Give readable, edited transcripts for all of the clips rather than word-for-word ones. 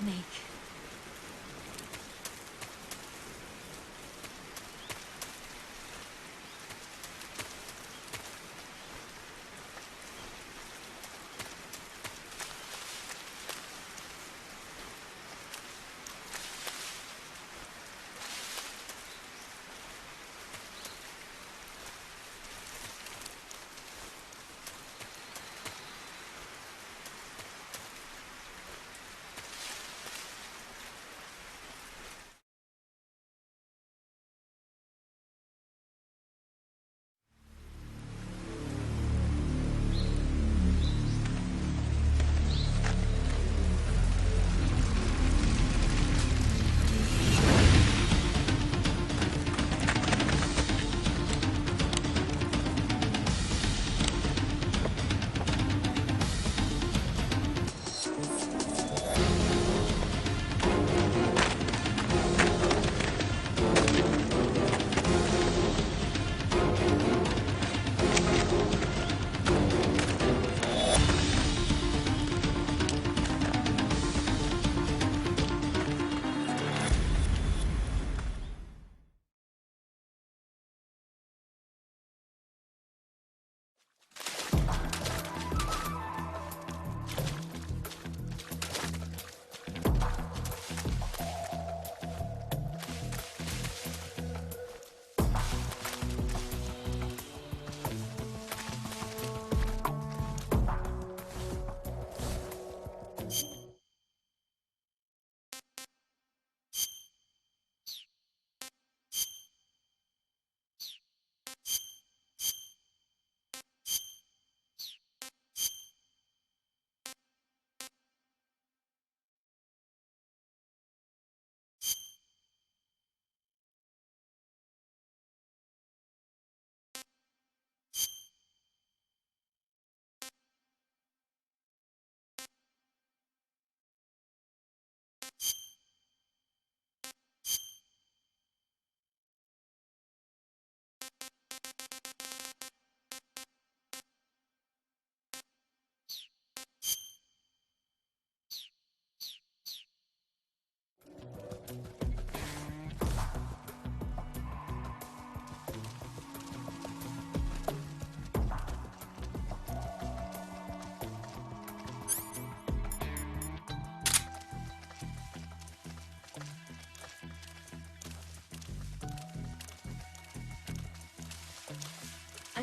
snake.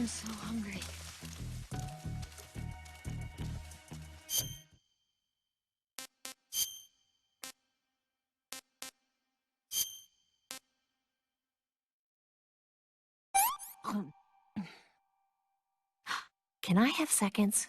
I'm so hungry. Can I have seconds?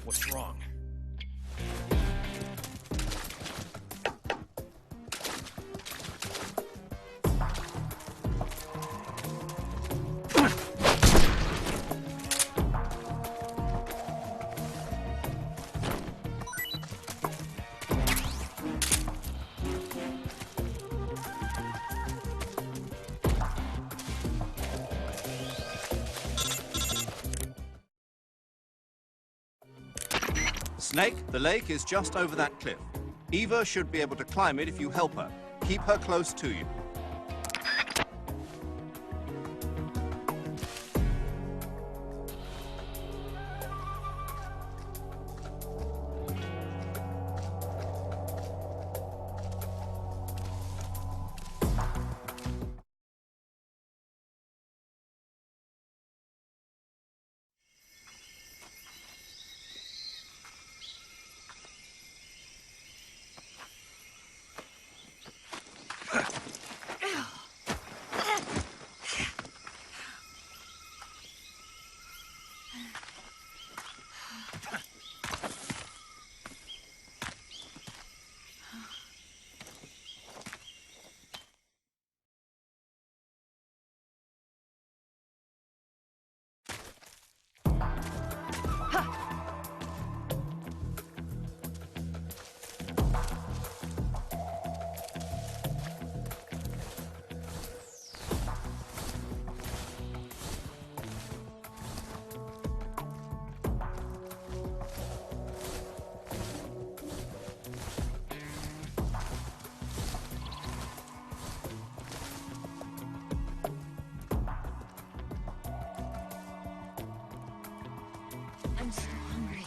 What's wrong? Snake, the lake is just over that cliff. Eva should be able to climb it if you help her. Keep her close to you. I'm so hungry.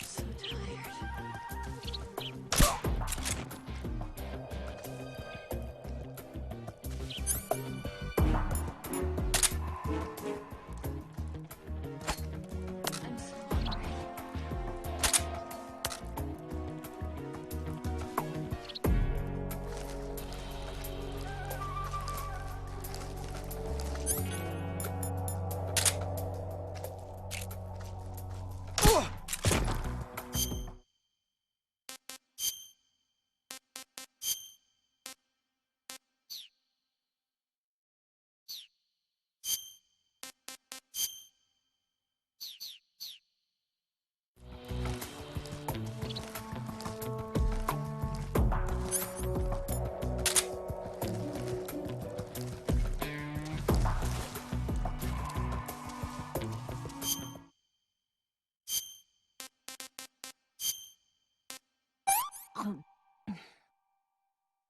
So tired. I'm so hungry.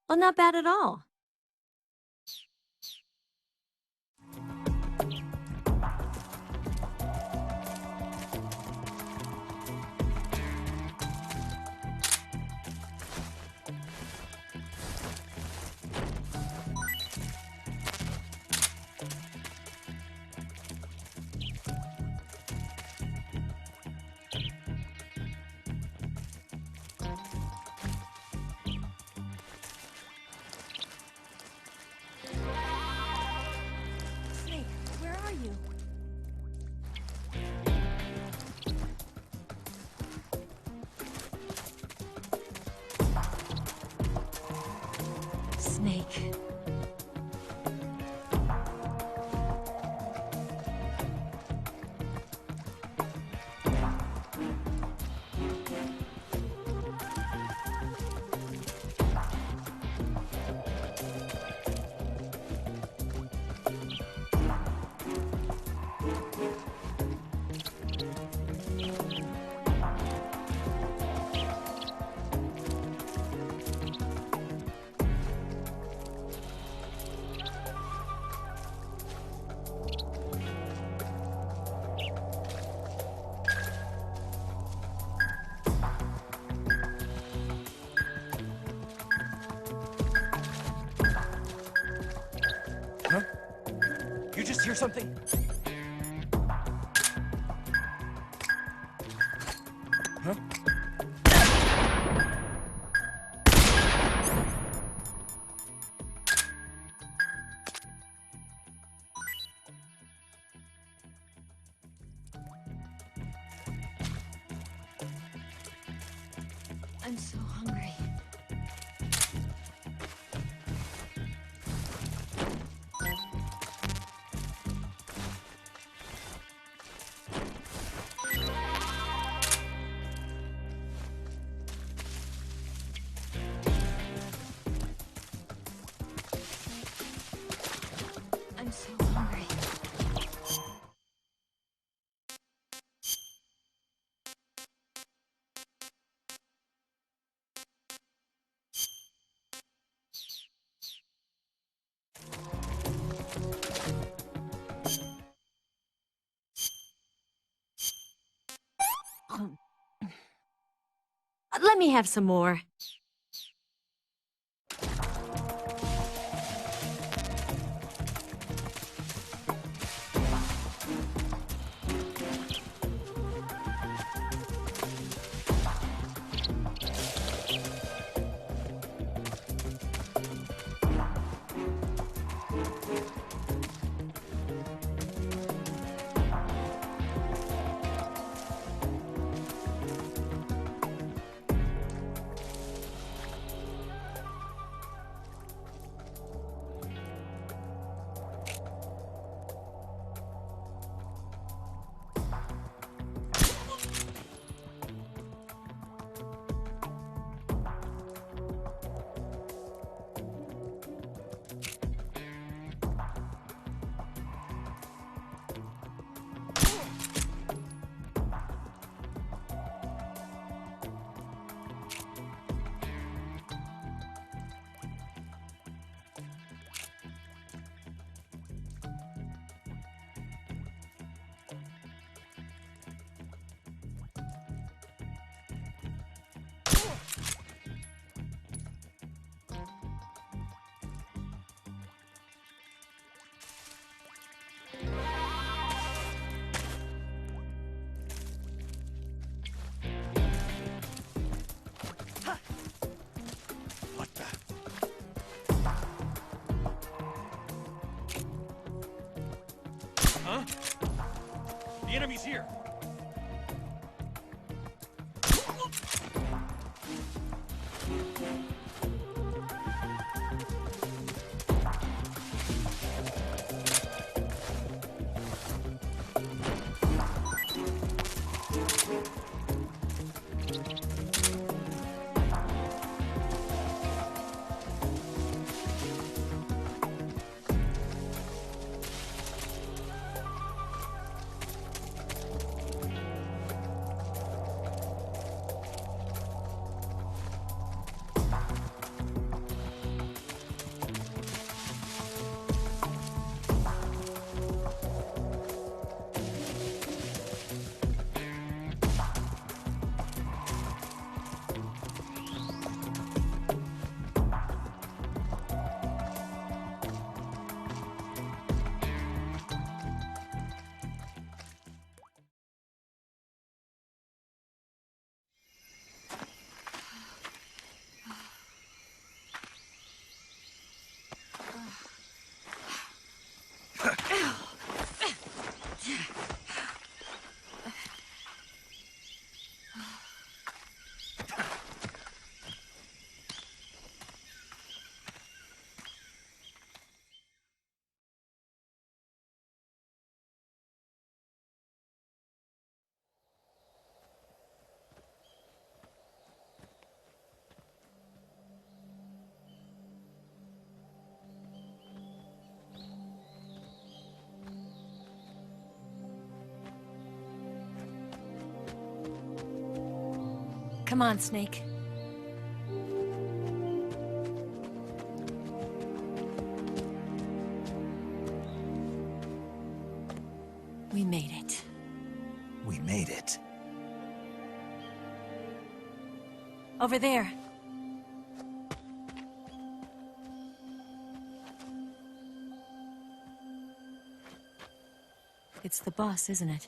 Well, not bad at all. something? Huh? I'm so hungry. I'm so hungry. Let me have some more. What the? Huh? The enemy's here. Come on, Snake. We made it. We made it. Over there. it's the boss, isn't it?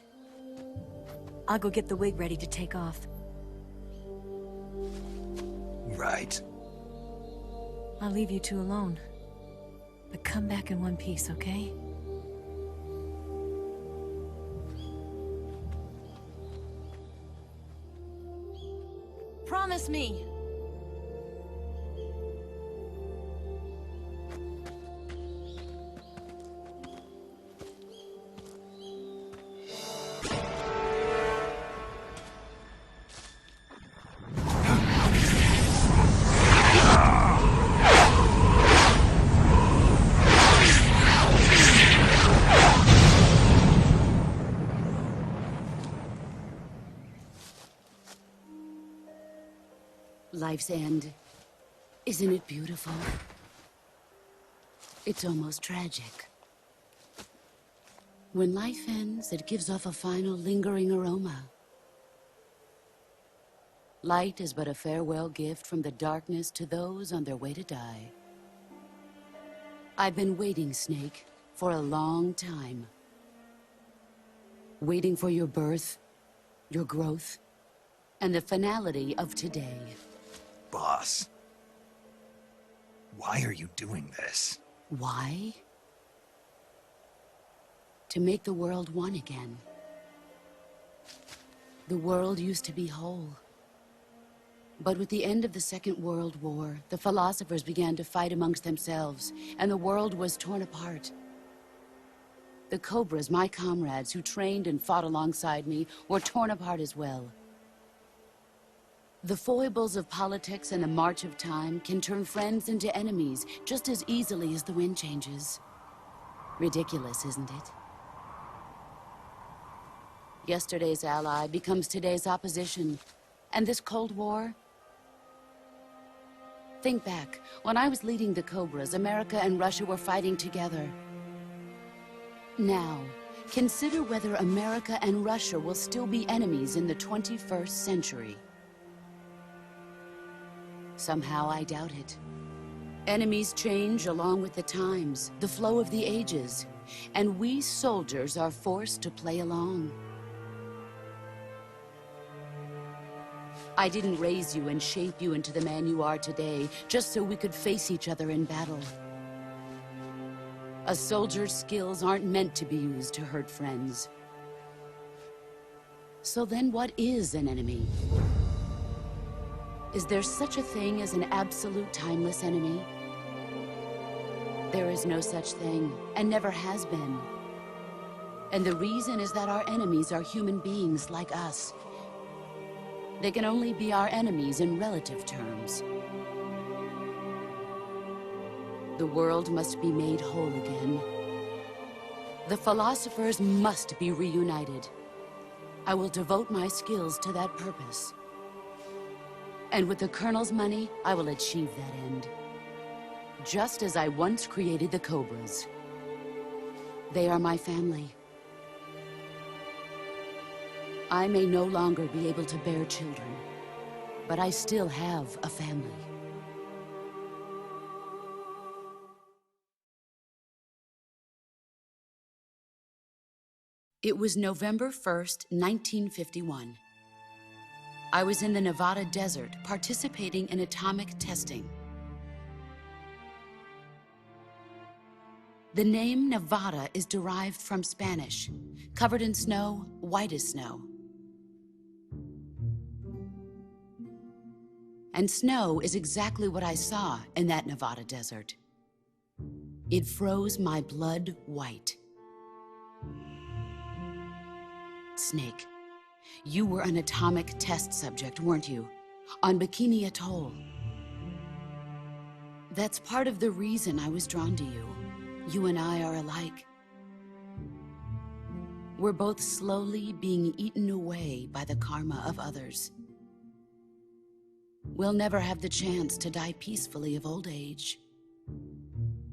I'll go get the wig ready to take off. Right. I'll leave you two alone. But come back in one piece, okay? Promise me! Life's end. Isn't it beautiful? It's almost tragic. When life ends, it gives off a final lingering aroma. Light is but a farewell gift from the darkness to those on their way to die. I've been waiting, Snake, for a long time. Waiting for your birth, your growth, and the finality of today. Boss. Why are you doing this? Why? To make the world one again. The world used to be whole. But with the end of the Second World War, the philosophers began to fight amongst themselves, and the world was torn apart. The Cobras, my comrades who trained and fought alongside me, were torn apart as well. The foibles of politics and the march of time can turn friends into enemies just as easily as the wind changes. Ridiculous, isn't it? Yesterday's ally becomes today's opposition. And this Cold War? Think back. When I was leading the Cobras, America and Russia were fighting together. Now, consider whether America and Russia will still be enemies in the 21st century. Somehow I doubt it. Enemies change along with the times, the flow of the ages, and we soldiers are forced to play along. I didn't raise you and shape you into the man you are today just so we could face each other in battle. A soldier's skills aren't meant to be used to hurt friends. So then what is an enemy? Is there such a thing as an absolute timeless enemy? There is no such thing, and never has been. And the reason is that our enemies are human beings like us. They can only be our enemies in relative terms. The world must be made whole again. The philosophers must be reunited. I will devote my skills to that purpose. And with the Colonel's money, I will achieve that end. Just as I once created the Cobras. They are my family. I may no longer be able to bear children, but I still have a family. It was November 1st, 1951. I was in the Nevada desert participating in atomic testing. The name Nevada is derived from Spanish, covered in snow, white as snow. And snow is exactly what I saw in that Nevada desert. It froze my blood white. Snake, you were an atomic test subject, weren't you? On Bikini Atoll. That's part of the reason I was drawn to you. You and I are alike. We're both slowly being eaten away by the karma of others. We'll never have the chance to die peacefully of old age.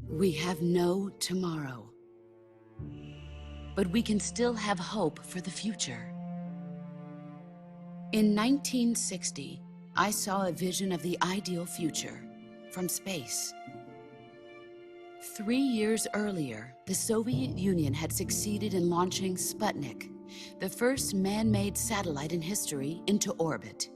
We have no tomorrow. But we can still have hope for the future. In 1960, I saw a vision of the ideal future from space. 3 years earlier, the Soviet Union had succeeded in launching Sputnik, the first man-made satellite in history, into orbit.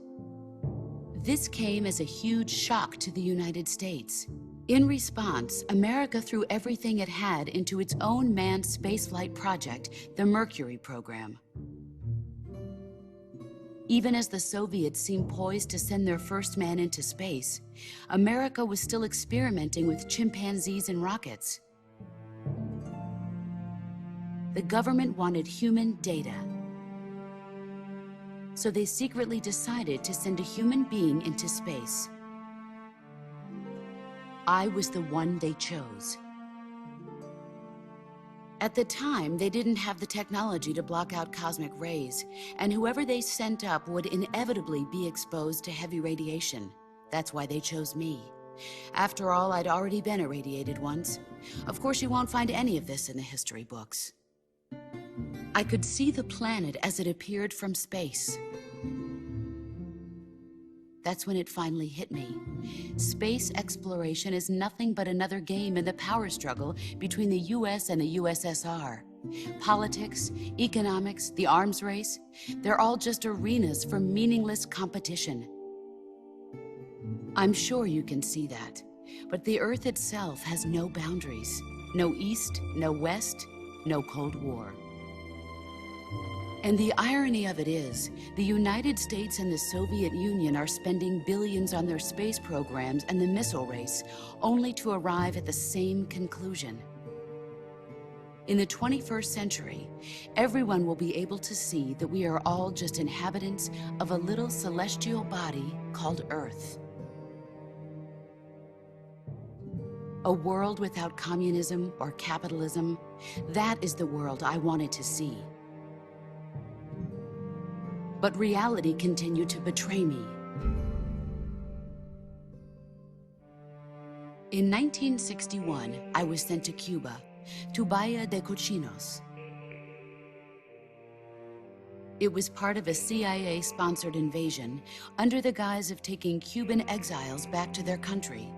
This came as a huge shock to the United States. In response, America threw everything it had into its own manned spaceflight project, the Mercury program. Even as the Soviets seemed poised to send their first man into space, America was still experimenting with chimpanzees and rockets. The government wanted human data, so they secretly decided to send a human being into space. I was the one they chose. At the time, they didn't have the technology to block out cosmic rays, and whoever they sent up would inevitably be exposed to heavy radiation. That's why they chose me. After all, I'd already been irradiated once. Of course, you won't find any of this in the history books. I could see the planet as it appeared from space. That's when it finally hit me. Space exploration is nothing but another game in the power struggle between the US and the USSR. Politics, economics, the arms race, they're all just arenas for meaningless competition. I'm sure you can see that, but the Earth itself has no boundaries. No East, no West, no Cold War. And the irony of it is, the United States and the Soviet Union are spending billions on their space programs and the missile race, only to arrive at the same conclusion. In the 21st century, everyone will be able to see that we are all just inhabitants of a little celestial body called Earth. A world without communism or capitalism, that is the world I wanted to see. But reality continued to betray me. In 1961, I was sent to Cuba, to Bahia de Cochinos. It was part of a CIA-sponsored invasion under the guise of taking Cuban exiles back to their country.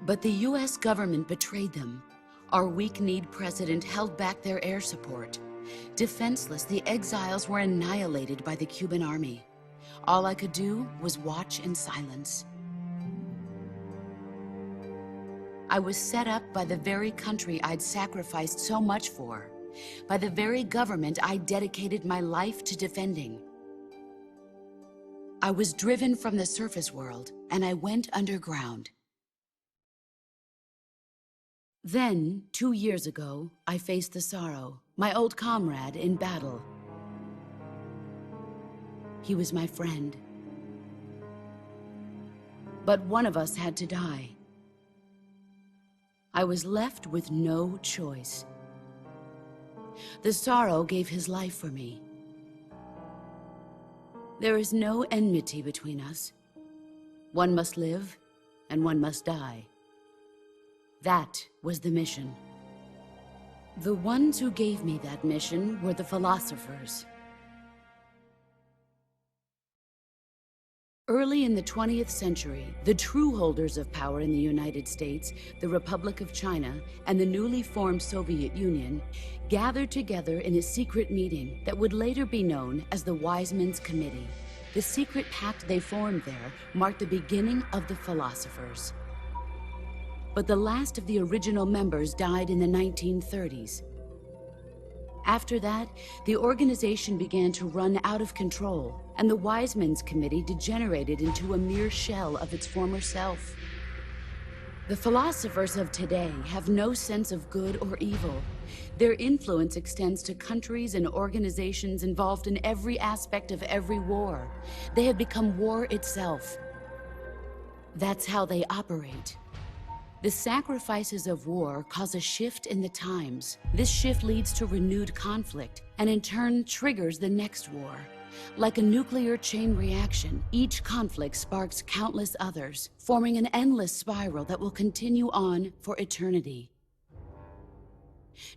But the US government betrayed them. Our weak-kneed president held back their air support. Defenseless, the exiles were annihilated by the Cuban army. All I could do was watch in silence. I was set up by the very country I'd sacrificed so much for, by the very government I dedicated my life to defending. I was driven from the surface world, and I went underground. Then, 2 years ago, I faced the Sorrow, my old comrade in battle. He was my friend. But one of us had to die. I was left with no choice. The Sorrow gave his life for me. There is no enmity between us. One must live, and one must die. That was the mission. The ones who gave me that mission were the philosophers. Early in the 20th century, the true holders of power in the United States, the Republic of China, and the newly formed Soviet Union gathered together in a secret meeting that would later be known as the Wise Men's Committee. The secret pact they formed there marked the beginning of the philosophers. But the last of the original members died in the 1930s. After that, the organization began to run out of control, and the Wise Men's Committee degenerated into a mere shell of its former self. The philosophers of today have no sense of good or evil. Their influence extends to countries and organizations involved in every aspect of every war. They have become war itself. That's how they operate. The sacrifices of war cause a shift in the times. This shift leads to renewed conflict, and in turn triggers the next war. Like a nuclear chain reaction, each conflict sparks countless others, forming an endless spiral that will continue on for eternity.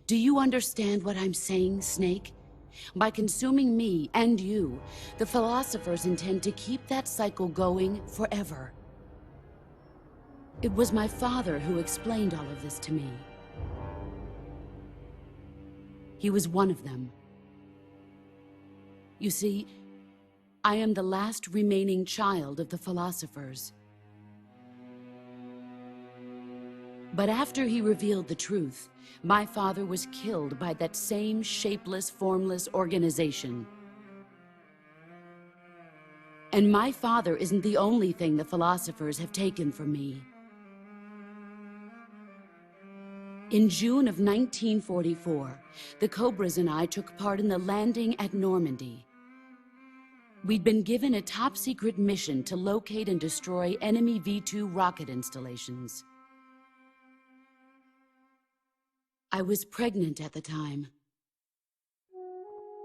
Do you understand what I'm saying, Snake? By consuming me and you, the philosophers intend to keep that cycle going forever. It was my father who explained all of this to me. He was one of them. You see, I am the last remaining child of the philosophers. But after he revealed the truth, my father was killed by that same shapeless, formless organization. And my father isn't the only thing the philosophers have taken from me. In June of 1944, the Cobras and I took part in the landing at Normandy. We'd been given a top-secret mission to locate and destroy enemy V-2 rocket installations. I was pregnant at the time.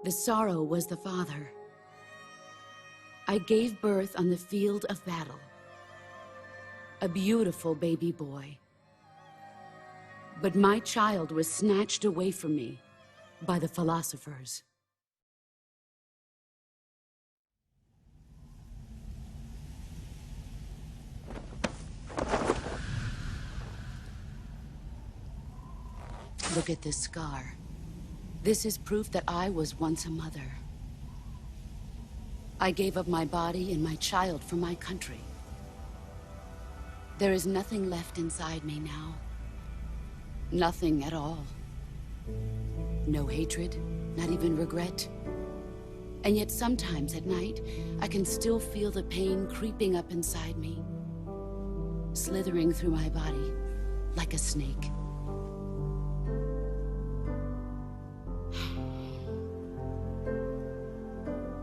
The sorrow was the father. I gave birth on the field of battle. A beautiful baby boy. But my child was snatched away from me by the philosophers. Look at this scar. This is proof that I was once a mother. I gave up my body and my child for my country. There is nothing left inside me now. Nothing at all. No hatred, not even regret. And yet sometimes at night, I can still feel the pain creeping up inside me, slithering through my body like a snake.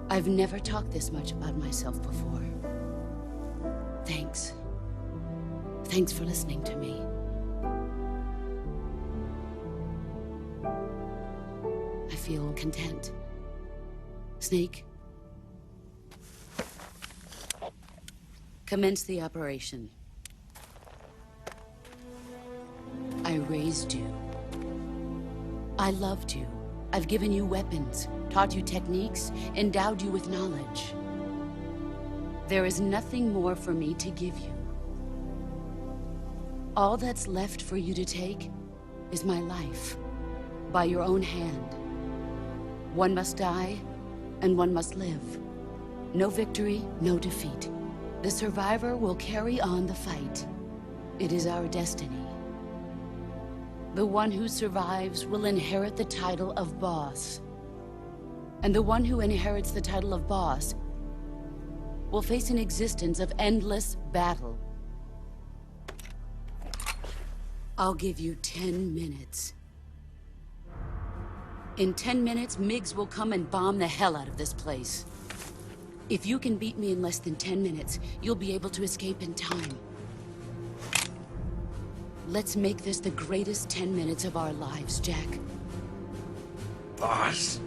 I've never talked this much about myself before. Thanks. Thanks for listening to me. I feel content. Snake, commence the operation. I raised you. I loved you. I've given you weapons, taught you techniques, endowed you with knowledge. There is nothing more for me to give you. All that's left for you to take is my life, by your own hand. One must die, and one must live. No victory, no defeat. The survivor will carry on the fight. It is our destiny. The one who survives will inherit the title of boss. And the one who inherits the title of boss will face an existence of endless battle. I'll give you 10 minutes. In 10 minutes, MiGs will come and bomb the hell out of this place. If you can beat me in less than 10 minutes, you'll be able to escape in time. Let's make this the greatest 10 minutes of our lives, Jack. Boss?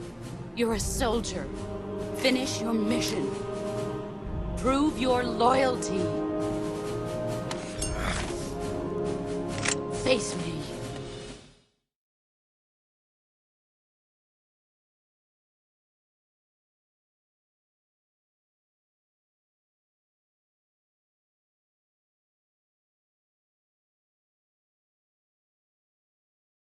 You're a soldier. Finish your mission. Prove your loyalty. Face me.